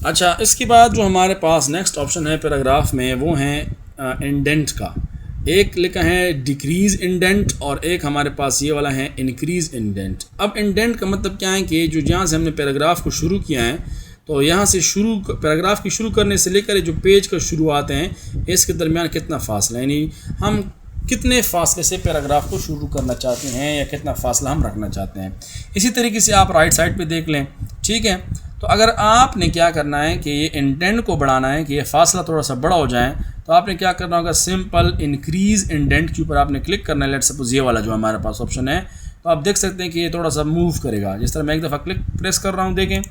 अच्छा, इसके बाद जो हमारे पास नेक्स्ट ऑप्शन है पैराग्राफ में वो है इंडेंट का। एक लिखा है डिक्रीज़ इंडेंट और एक हमारे पास ये वाला है इंक्रीज़ इंडेंट। अब इंडेंट का मतलब क्या है कि जो जहाँ से हमने पैराग्राफ को शुरू किया है तो यहाँ से शुरू पैराग्राफ की शुरू करने से लेकर जो पेज का शुरुआत हैं इसके दरमियान कितना फासला, यानी हम कितने फासले से पैराग्राफ को शुरू करना चाहते हैं या कितना फासला हम रखना चाहते हैं। इसी तरीके से आप राइट साइड पे देख लें, ठीक है। तो अगर आपने क्या करना है कि ये इंडेंट को बढ़ाना है कि ये फासला थोड़ा सा बड़ा हो जाए तो आपने क्या करना होगा, सिंपल इंक्रीज़ इंडेंट के ऊपर आपने क्लिक करना है। लेट सपोज ये वाला जो हमारे पास ऑप्शन है तो आप देख सकते हैं कि ये थोड़ा सा मूव करेगा। जिस तरह मैं एक दफ़ा क्लिक प्रेस कर रहा हूँ, देखें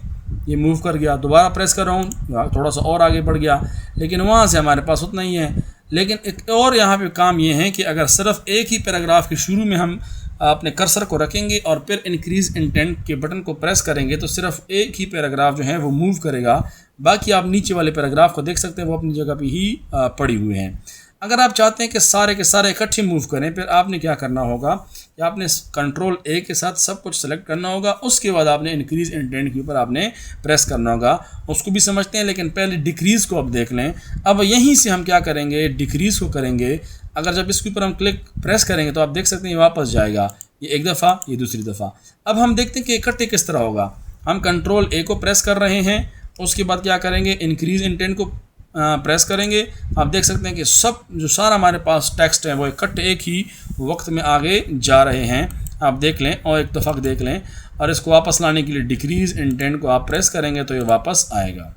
ये मूव कर गया, दोबारा प्रेस कर रहा हूँ थोड़ा सा और आगे बढ़ गया, लेकिन वहाँ से हमारे पास उतना ही है। लेकिन एक और यहाँ पे काम ये है कि अगर सिर्फ एक ही पैराग्राफ के शुरू में हम अपने कर्सर को रखेंगे और फिर इंक्रीज़ इंडेंट के बटन को प्रेस करेंगे तो सिर्फ एक ही पैराग्राफ जो है वो मूव करेगा, बाकी आप नीचे वाले पैराग्राफ को देख सकते हैं वो अपनी जगह पे ही पड़ी हुए हैं। अगर आप चाहते हैं कि सारे के सारे इकट्ठे मूव करें फिर आपने क्या करना होगा कि आपने कंट्रोल ए के साथ सब कुछ सेलेक्ट करना होगा, उसके बाद आपने इंक्रीज़ इंडेंट के ऊपर आपने प्रेस करना होगा। उसको भी समझते हैं लेकिन पहले डिक्रीज़ को अब देख लें। अब यहीं से हम क्या करेंगे, डिक्रीज़ को करेंगे। अगर जब इसके ऊपर हम क्लिक प्रेस करेंगे तो आप देख सकते हैं ये वापस जाएगा, ये एक दफ़ा, ये दूसरी दफ़ा। अब हम देखते हैं कि इकट्ठे किस तरह होगा। हम कंट्रोल ए को प्रेस कर रहे हैं, उसके बाद क्या करेंगे, इंक्रीज़ इंडेंट को प्रेस करेंगे। आप देख सकते हैं कि सब जो सारा हमारे पास टेक्स्ट है वो इकट्ठे एक ही वक्त में आगे जा रहे हैं। आप देख लें और एक दफ़ा देख लें और इसको वापस लाने के लिए डिक्रीज़ इंडेंट को आप प्रेस करेंगे तो ये वापस आएगा।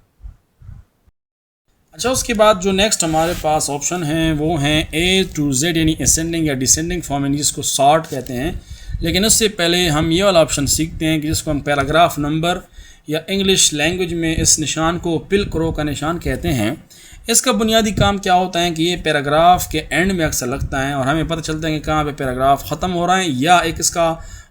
अच्छा, उसके बाद जो नेक्स्ट हमारे पास ऑप्शन है वो हैं ए टू जेड, यानी असेंडिंग या डिसेंडिंग फॉर्म, यानी जिसको सॉर्ट कहते हैं। लेकिन उससे पहले हम ये वाला ऑप्शन सीखते हैं कि जिसको हम पैराग्राफ नंबर या इंग्लिश लैंग्वेज में इस निशान को पिल क्रो का निशान कहते हैं। इसका बुनियादी काम क्या होता है कि ये पैराग्राफ के एंड में अक्सर लगता है और हमें पता चलता है कि कहाँ पे पैराग्राफ ख़त्म हो रहा है। या एक इसका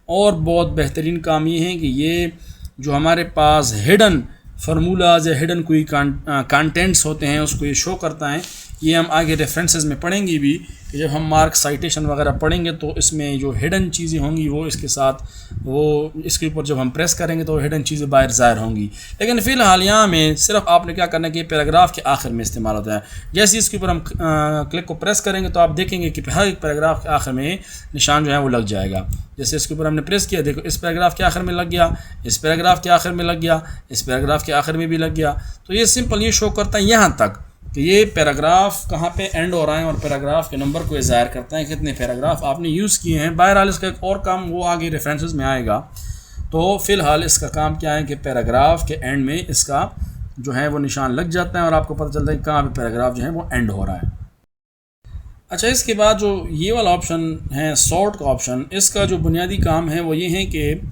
और बहुत बेहतरीन काम ये है कि ये जो हमारे पास हिडन फार्मूलाज या हिडन कोई कंटेंट्स होते हैं उसको ये शो करता है। ये हम आगे रेफरेंसेस में पढ़ेंगे भी कि जब हम मार्क साइटेशन वगैरह पढ़ेंगे तो इसमें जो हिडन चीज़ें होंगी वो इसके साथ वो इसके ऊपर जब हम प्रेस करेंगे तो हिडन चीज़ें बाहर ज़ाहिर होंगी। लेकिन फ़िलहाल यहाँ में सिर्फ आपने क्या करना है कि पैराग्राफ के आखिर में इस्तेमाल होता है। जैसे इसके ऊपर हम क्लिक को प्रेस करेंगे तो आप देखेंगे कि हर एक पैराग्राफ के आखिर में निशान जो है वो लग जाएगा। जैसे इसके ऊपर हमने प्रेस किया, देखो इस पैराग्राफ के आखिर में लग गया, इस पैराग्राफ के आखिर में लग गया, इस पैराग्राफ के आखिर में भी लग गया। तो ये सिंपल ये शो करता है यहाँ तक कि ये पैराग्राफ कहाँ पे एंड हो रहा है और पैराग्राफ के नंबर को ज़ाहिर करता है कितने पैराग्राफ आपने यूज़ किए हैं। बहरहाल इसका एक और काम वो आगे रेफरेंसेस में आएगा। तो फ़िलहाल इसका काम क्या है कि पैराग्राफ के एंड में इसका जो है वो निशान लग जाता है और आपको पता चलता है कि कहाँ पे पैराग्राफ जो है वो एंड हो रहा है। अच्छा, इसके बाद जो ये वाला ऑप्शन है सॉर्ट का ऑप्शन, इसका जो बुनियादी काम है वो ये है कि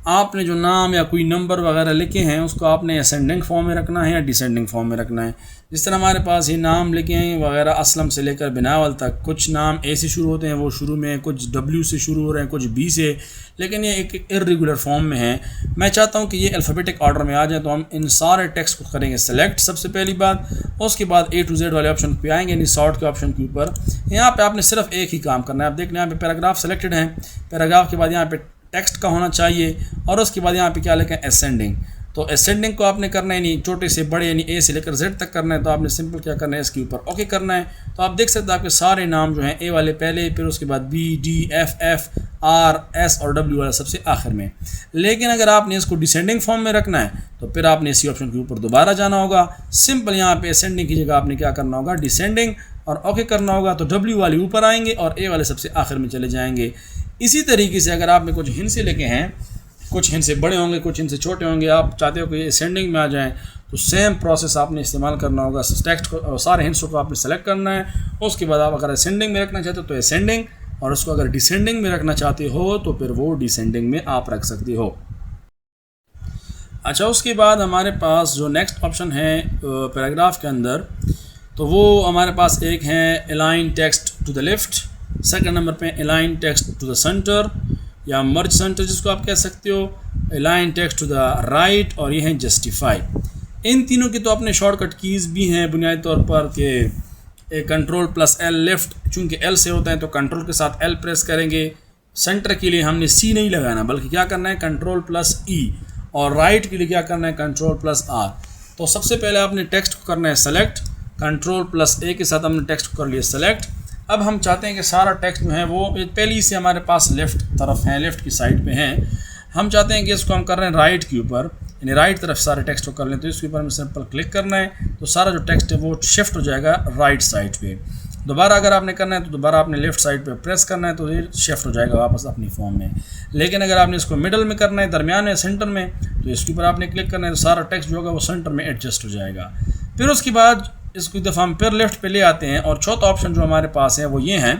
आपने जो नाम या कोई नंबर वगैरह लिखे हैं उसको आपने असेंडिंग फॉर्म में रखना है या डिसेंडिंग फॉर्म में रखना है। जिस तरह हमारे पास ये नाम लिखे हैं वगैरह असलम से लेकर बिनावल तक, कुछ नाम ए से शुरू होते हैं वो शुरू में, कुछ डब्ल्यू से शुरू हो रहे हैं, कुछ बी से, लेकिन ये एक इर्रेगुलर फॉर्म में है। मैं चाहता हूँ कि ये अल्फ़ाबेटिक ऑर्डर में आ जाए तो हम इन सारे टेक्स्ट को करेंगे सेलेक्ट सबसे पहली बात, उसके बाद ए टू जेड वाले ऑप्शन पे आएंगे, यानी सॉर्ट के ऑप्शन के ऊपर। यहाँ पे आपने सिर्फ एक ही काम करना है। आप देखना यहाँ पे पैराग्राफ सेलेक्टेड है, पैराग्राफ के बाद यहाँ पे टेक्स्ट का होना चाहिए और उसके बाद यहाँ पे क्या लिखा है असेंडिंग। तो असेंडिंग को आपने करना है यानी छोटे से बड़े यानी ए से लेकर जेड तक करना है। तो आपने सिंपल क्या करना है, इसके ऊपर ओके करना है। तो आप देख सकते हैं आपके सारे नाम जो हैं ए वाले पहले, फिर उसके बाद B, D, F, F, R, S और डब्ल्यू वाला सबसे आखिर में। लेकिन अगर आपने इसको डिसेंडिंग फॉर्म में रखना है तो फिर आपने इसी ऑप्शन के ऊपर दोबारा जाना होगा। सिंपल यहाँ पे असेंडिंग की जगह आपने क्या करना होगा, डिसेंडिंग और ओके करना होगा। तो डब्ल्यू वाले ऊपर आएंगे और ए वाले सबसे आखिर में चले जाएंगे। इसी तरीके से अगर आपने कुछ हिंस लिखे हैं, कुछ हिंस से बड़े होंगे, कुछ हिंस से छोटे होंगे, आप चाहते हो कि ये असेंडिंग में आ जाएं तो सेम प्रोसेस आपने इस्तेमाल करना होगा। टेक्स्ट को सारे हिंसों को आपने सेलेक्ट करना है। उसके बाद आप अगर असेंडिंग में रखना चाहते हो तो असेंडिंग, और उसको अगर डिसेंडिंग में रखना चाहते हो तो फिर वो डिसेंडिंग में आप रख सकते हो। अच्छा, उसके बाद हमारे पास जो नेक्स्ट ऑप्शन है पैराग्राफ के अंदर, तो वो हमारे पास एक है align text to the left, second number पे align text to the center या मर्ज सेंटर जिसको आप कह सकते हो, align text to the right, और ये है जस्टिफाई। इन तीनों की तो अपने शॉर्टकट कीज़ भी हैं बुनियादी तौर पर कि कंट्रोल प्लस एल लेफ़्ट, चूँकि एल से होता है तो कंट्रोल के साथ एल प्रेस करेंगे। सेंटर के लिए हमने सी नहीं लगाना बल्कि क्या करना है कंट्रोल प्लस ई, और राइट के लिए क्या करना है कंट्रोल प्लस आर। तो सबसे पहले आपने टेक्स्ट को करना है सेलेक्ट, Ctrl+A के साथ हमने टेक्स्ट को कर लिया सेलेक्ट। अब हम चाहते हैं कि सारा टेक्स्ट जो है वो पहले से हमारे पास लेफ़्ट तरफ है, लेफ़्ट की साइड पे हैं। हम चाहते हैं कि इसको हम कर रहे हैं राइट के ऊपर, यानी राइट तरफ सारे टेक्स्ट को कर लें। तो इसके ऊपर हमें सिंपल क्लिक करना है, तो सारा जो टेक्स्ट है वो शिफ्ट हो जाएगा राइट साइड पे। दोबारा अगर आपने करना है तो दोबारा आपने लेफ़्ट साइड पे प्रेस करना है, तो ये शिफ्ट हो जाएगा वापस अपनी फॉर्म में। लेकिन अगर आपने इसको मिडल में करना है, दरमियान में, सेंटर में, तो इसके ऊपर आपने क्लिक करना है, तो सारा टेक्स्ट जो होगा वो सेंटर में एडजस्ट हो जाएगा। फिर उसके बाद इसको एक दफ़ा हम फिर लेफ़्ट पे ले आते हैं, और चौथा ऑप्शन जो हमारे पास है वो ये है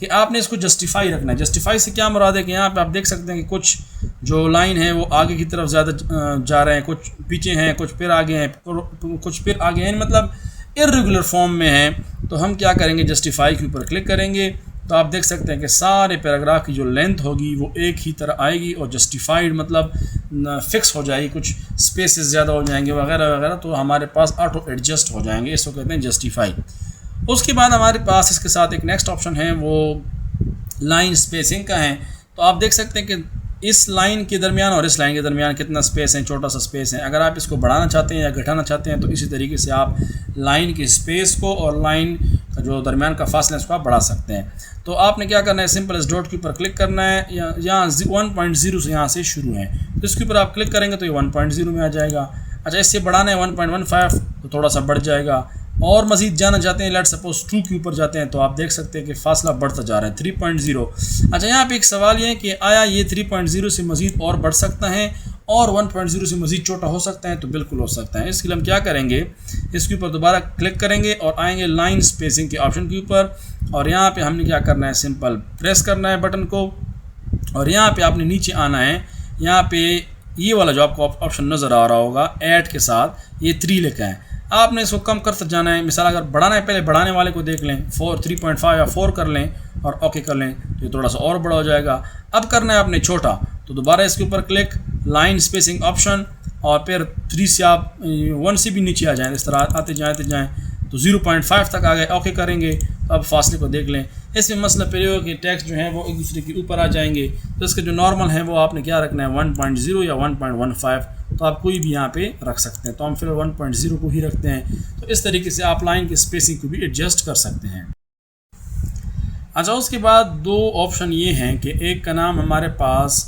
कि आपने इसको जस्टिफाई रखना है। जस्टिफाई से क्या मुराद है कि यहाँ पे आप देख सकते हैं कि कुछ जो लाइन है वो आगे की तरफ ज़्यादा जा रहे हैं, कुछ पीछे हैं, कुछ फिर आगे हैं, कुछ फिर आगे हैं, मतलब इर्रेगुलर फॉर्म में है। तो हम क्या करेंगे, जस्टिफाई के ऊपर क्लिक करेंगे, तो आप देख सकते हैं कि सारे पैराग्राफ की जो लेंथ होगी वो एक ही तरह आएगी, और जस्टिफाइड मतलब फिक्स हो जाएगी, कुछ स्पेसेस ज़्यादा हो जाएंगे वगैरह वगैरह, तो हमारे पास ऑटो एडजस्ट हो जाएंगे, इसको कहते हैं जस्टिफाई। उसके बाद हमारे पास इसके साथ एक नेक्स्ट ऑप्शन है वो लाइन स्पेसिंग का है। तो आप देख सकते हैं कि इस लाइन के दरमियान और इस लाइन के दरमियान कितना स्पेस है, छोटा सा स्पेस है। अगर आप इसको बढ़ाना चाहते हैं या घटाना चाहते हैं तो इसी तरीके से आप लाइन के स्पेस को और लाइन का जो दरमियान का फासला है उसको आप बढ़ा सकते हैं। तो आपने क्या करना है, सिंपल इस डॉट के ऊपर क्लिक करना है, यहाँ 1.0 से यहाँ से शुरू है, तो इसके ऊपर आप क्लिक करेंगे तो ये 1.0 में आ जाएगा। अच्छा, इससे बढ़ाना है 1.15 तो थोड़ा सा बढ़ जाएगा, और मज़ीद जाना चाहते हैं, लेट सपोज 2 के ऊपर जाते हैं, तो आप देख सकते हैं कि फासला बढ़ता जा रहा है 3.0। अच्छा, यहाँ पे एक सवाल ये है कि आया ये 3.0 से मज़ीद और बढ़ सकता है और 1.0 से मज़ीद छोटा हो सकता है? तो बिल्कुल हो सकता है। इसके लिए हम क्या करेंगे, इसके ऊपर दोबारा क्लिक करेंगे और आएंगे लाइन स्पेसिंग के ऑप्शन के ऊपर, और यहाँ पे हमने क्या करना है, सिंपल प्रेस करना है बटन को, और यहाँ पे आपने नीचे आना है। यहाँ पे ये वाला जो आपको ऑप्शन नज़र आ रहा होगा ऐड के साथ, ये 3 लिखा है, आपने इसको कम करते जाना है। मिसाल अगर बढ़ाना है, पहले बढ़ाने वाले को देख लें, 3.5 या 4 कर लें और ओके कर लें, तो ये थोड़ा सा और बड़ा हो जाएगा। अब करना है आपने छोटा, तो दोबारा इसके ऊपर क्लिक, लाइन स्पेसिंग ऑप्शन, और फिर 3 से आप 1 से भी नीचे आ जाएँ, इस तरह आते जाएँ तो 0.5 तक आ गए, ओके करेंगे। तो अब फासले को देख लें। इसमें मसला पहले हो कि टेक्स्ट जो है वो एक दूसरे के ऊपर आ जाएंगे, तो इसके जो नॉर्मल है वो आपने क्या रखना है, 1.0 या 1.15, तो आप कोई भी यहाँ पे रख सकते हैं। तो हम फिर 1.0 को ही रखते हैं। तो इस तरीके से आप लाइन की स्पेसिंग को भी एडजस्ट कर सकते हैं। अच्छा, उसके बाद 2 ऑप्शन ये हैं कि एक का नाम हमारे पास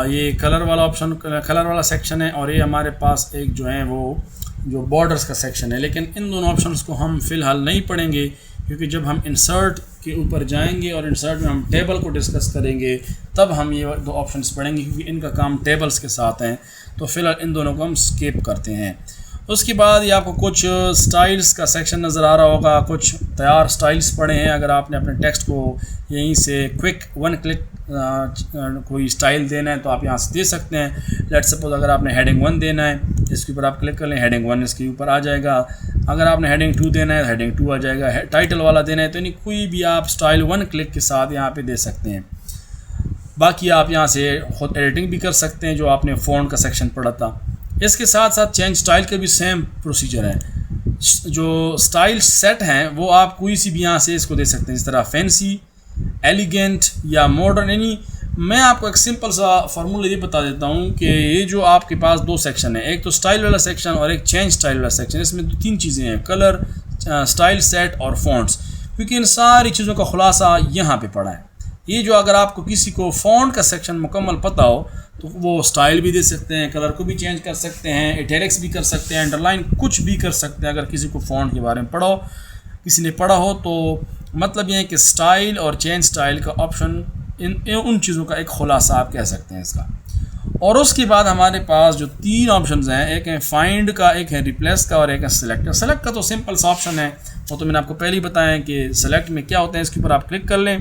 ये कलर वाला ऑप्शन, कलर वाला सेक्शन है, और ये हमारे पास एक जो है वो जो बॉर्डर्स का सेक्शन है। लेकिन इन दोनों ऑप्शंस को हम फ़िलहाल नहीं पढ़ेंगे, क्योंकि जब हम इंसर्ट के ऊपर जाएंगे और इंसर्ट में हम टेबल को डिस्कस करेंगे तब हम ये 2 ऑप्शंस पढ़ेंगे, क्योंकि इनका काम टेबल्स के साथ हैं। तो फ़िलहाल इन दोनों को हम स्किप करते हैं। उसके बाद ये आपको कुछ स्टाइल्स का सेक्शन नज़र आ रहा होगा, कुछ तैयार स्टाइल्स पढ़े हैं। अगर आपने अपने टेक्स्ट को यहीं से क्विक 1 क्लिक कोई स्टाइल देना है तो आप यहाँ से दे सकते हैं। लेट्स सपोज अगर आपने हेडिंग 1 देना है, इसके ऊपर आप क्लिक कर लें, हेडिंग 1 इसके ऊपर आ जाएगा। अगर आपने हेडिंग 2 देना है, हेडिंग 2 आ जाएगा। टाइटल वाला देना है तो यानी कोई भी आप स्टाइल 1 क्लिक के साथ यहाँ पे दे सकते हैं। बाकी आप यहाँ से खुद एडिटिंग भी कर सकते हैं, जो आपने फ़ॉन्ट का सेक्शन पढ़ा था। इसके साथ साथ चेंज स्टाइल का भी सेम प्रोसीजर है। जो स्टाइल सेट हैं वो आप कोई सी भी यहाँ से इसको दे सकते हैं, इस तरह फैंसी, एलिगेंट या मॉडर्न। यानी मैं आपको एक सिंपल सा फार्मूला ये बता देता हूँ कि ये जो आपके पास 2 सेक्शन है, एक तो स्टाइल वाला सेक्शन और एक चेंज स्टाइल वाला सेक्शन। इसमें 3 चीज़ें हैं, कलर, स्टाइल सेट और फॉन्ट्स, क्योंकि इन सारी चीज़ों का खुलासा यहाँ पे पड़ा है। ये जो अगर आपको किसी को फ़ॉन्ट का सेक्शन मुकम्मल पता हो तो वो स्टाइल भी दे सकते हैं, कलर को भी चेंज कर सकते हैं, इटैलिक्स भी कर सकते हैं, अंडरलाइन कुछ भी कर सकते हैं। अगर किसी को फ़ॉन्ट के बारे में किसी ने पढ़ा हो तो मतलब ये है कि स्टाइल और चेंज स्टाइल का ऑप्शन उन चीज़ों का एक खुलासा आप कह सकते हैं इसका। और उसके बाद हमारे पास जो 3 ऑप्शंस हैं, एक है फाइंड का, एक है रिप्लेस का और एक है सेलेक्ट का। सेलेक्ट का तो सिंपल सा ऑप्शन है, वो तो मैंने आपको पहले ही बताया कि सेलेक्ट में क्या होता है। इसके ऊपर आप क्लिक कर लें,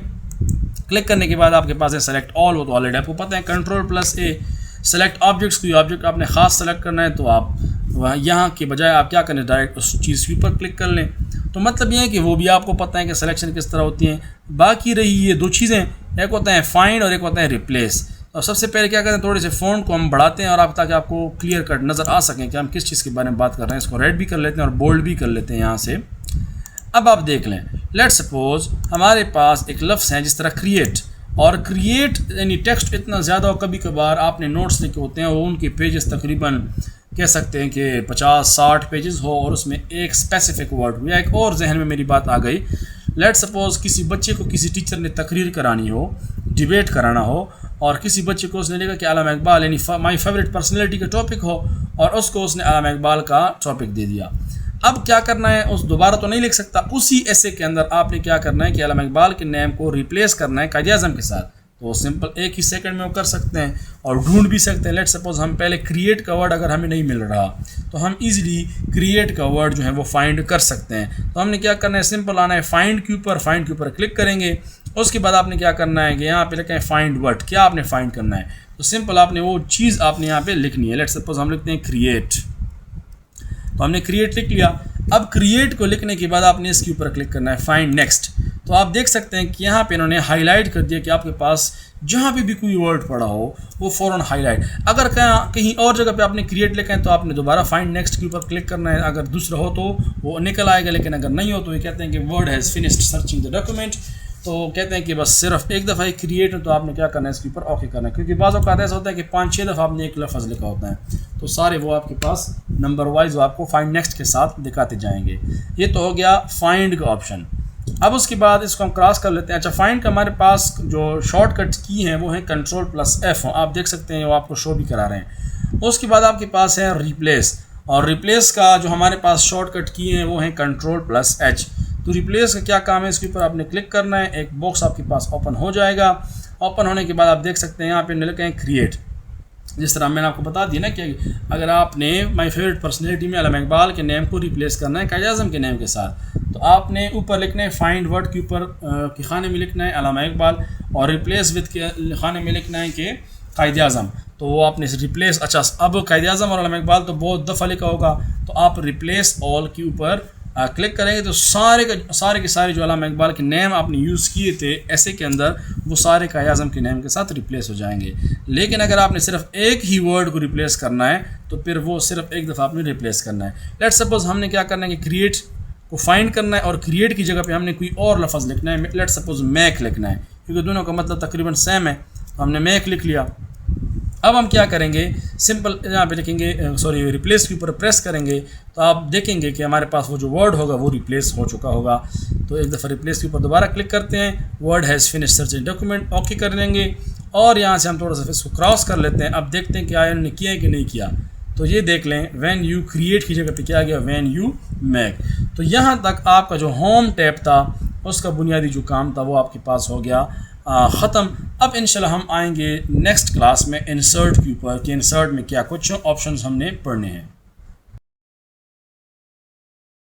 क्लिक करने के बाद आपके पास है सेलेक्ट ऑल, वो तो ऑलरेडी आपको पता है। Ctrl+A, सेलेक्ट ऑब्जेक्ट्स, कोई ऑब्जेक्ट आपने ख़ास सेलेक्ट करना है तो आप यहाँ के बजाय आप क्या करें, डायरेक्ट उस चीज़ के ऊपर क्लिक कर लें। तो मतलब ये है कि वो भी आपको पता है कि सिलेक्शन किस तरह होती है। बाकी रही ये 2 चीज़ें, एक होता है फाइंड और एक होता है रिप्लेस। और सबसे पहले क्या करते हैं, थोड़े से फ़ॉन्ट को हम बढ़ाते हैं और आप ताकि आपको क्लियर कट नज़र आ सकें कि हम किस चीज़ के बारे में बात कर रहे हैं। इसको रेड भी कर लेते हैं और बोल्ड भी कर लेते हैं यहाँ से। अब आप देख लें, लेट्स सपोज हमारे पास एक लफ्ज़ है जिस तरह क्रिएट, और क्रिएट यानी टेक्स्ट इतना ज़्यादा हो, कभी कभार आपने नोट्स लिखे होते हैं वो उनके पेजेस तकरीबन कह सकते हैं कि 50-60 पेजेस हो और उसमें एक स्पेसिफिक वर्ड हो। या एक और जहन में मेरी बात आ गई, लेट सपोज किसी बच्चे को किसी टीचर ने तकरीर करानी हो, डिबेट कराना हो, और किसी बच्चे को उसने लिखा कि अल्लामा इकबाल यानी माई फेवरेट पर्सनैलिटी का टॉपिक हो, और उसको उसने अल्लामा इकबाल का टॉपिक दे दिया। अब क्या करना है, उस दोबारा तो नहीं लिख सकता, उसी ऐसे के अंदर आपने क्या करना है कि अल्लामा इकबाल के नेम को रिप्लेस करना है कायदे आज़म के साथ। तो सिंपल एक ही सेकंड में वो कर सकते हैं और ढूंढ भी सकते हैं। लेट सपोज हम पहले क्रिएट का वर्ड अगर हमें नहीं मिल रहा तो हम इजीली क्रिएट का वर्ड जो है वो फाइंड कर सकते हैं। तो हमने क्या करना है, सिंपल आना है फाइंड के ऊपर क्लिक करेंगे। उसके बाद आपने क्या करना है कि यहाँ पे लिखा है फाइंड वर्ड, क्या आपने फाइंड करना है, तो सिंपल आपने वो चीज़ आपने यहाँ पे लिखनी है। लेट सपोज हम लिखते हैं क्रिएट, तो हमने क्रिएट लिख लिया। अब क्रिएट को लिखने के बाद आपने इसके ऊपर क्लिक करना है फाइंड नेक्स्ट। तो आप देख सकते हैं कि यहाँ पे इन्होंने हाईलाइट कर दिया कि आपके पास जहाँ पे भी कोई वर्ड पड़ा हो वो फ़ौरन हाईलाइट। अगर कहीं और जगह पे आपने क्रिएट लिखा है तो आपने दोबारा फाइंड नेक्स्ट के ऊपर क्लिक करना है। अगर दूसरा हो तो वो निकल आएगा, लेकिन अगर नहीं हो तो ये कहते हैं कि word has finished searching the document. तो कहते हैं कि बस सिर्फ एक दफ़ा ही क्रिएट हो तो आपने क्या करना है, इसके ऊपर ओके करना है। क्योंकि बाज़ औक़ात ऐसा होता है कि 5-6 दफ़ा आपने एक लफ्ज़ लिखा होता है, तो सारे वो आपके पास नंबर वाइज आपको फाइंड नेक्स्ट के साथ दिखाते जाएंगे। ये तो हो गया फाइंड का ऑप्शन। अब उसके बाद इसको हम क्रॉस कर लेते हैं। अच्छा, फाइंड का हमारे पास जो शॉर्टकट की हैं वो है Ctrl+F, आप देख सकते हैं वो आपको शो भी करा रहे हैं। उसके बाद आपके पास है रिप्लेस, और रिप्लेस का जो हमारे पास शॉर्टकट की हैं वो है Ctrl+H। तो रिप्लेस का क्या काम है, इसके ऊपर आपने क्लिक करना है, एक बॉक्स आपके पास ओपन हो जाएगा। ओपन होने के बाद आप देख सकते हैं यहाँ पे लिखा है क्रिएट। जिस तरह मैंने आपको बता दिया ना कि अगर आपने माय फेवरेट पर्सनैलिटी में अल्लामा इकबाल के नेम को रिप्लेस करना है कायदे आज़म के नेम के साथ, तो आपने ऊपर लिखना है फाइंड वर्ड के ऊपर के खाने में लिखना है अल्लामा इकबाल, और रिप्लेस विद के खाने में लिखना है कि कायदे आज़म। तो वो आपने रिप्लेस, अच्छा अब कायदे आज़म और अल्लामा इकबाल तो बहुत दफ़ा लिखा होगा, तो आप रिप्लेस ऑल के ऊपर क्लिक करेंगे तो सारे के सारे जो अल्लामा इकबाल के नेम आपने यूज़ किए थे ऐसे के अंदर वो सारे कायदे आज़म के नेम के साथ रिप्लेस हो जाएंगे। लेकिन अगर आपने सिर्फ एक ही वर्ड को रिप्लेस करना है तो फिर वो सिर्फ एक दफ़ा आपने रिप्लेस करना है। लेट्स सपोज हमने क्या करना है कि क्रिएट को फाइंड करना है और क्रिएट की जगह पे हमने कोई और लफ्ज़ लिखना है। लेट्स सपोज मैक लिखना है, क्योंकि दोनों का मतलब तकरीबन सेम है, तो हमने मैक लिख लिया। अब हम क्या करेंगे, सिंपल यहाँ पे लिखेंगे रिप्लेस के ऊपर प्रेस करेंगे तो आप देखेंगे कि हमारे पास वो जो वर्ड होगा वो रिप्लेस हो चुका होगा। तो एक दफ़ा रिप्लेस के ऊपर दोबारा क्लिक करते हैं, word has finished searching document, okay कर लेंगे। और यहाँ से हम थोड़ा सा इसको क्रॉस कर लेते हैं। अब देखते हैं कि आया इन्होंने किया है कि नहीं किया। तो ये देख लें, व्हेन यू क्रिएट की जगह पे क्या गया, व्हेन यू मेक। तो यहाँ तक आपका जो होम टैब था उसका बुनियादी जो काम था वो आपके पास हो गया ख़त्म। अब इंशाल्लाह हम आएंगे नेक्स्ट क्लास में इंसर्ट के ऊपर कि इंसर्ट में क्या कुछ ऑप्शंस हमने पढ़ने हैं।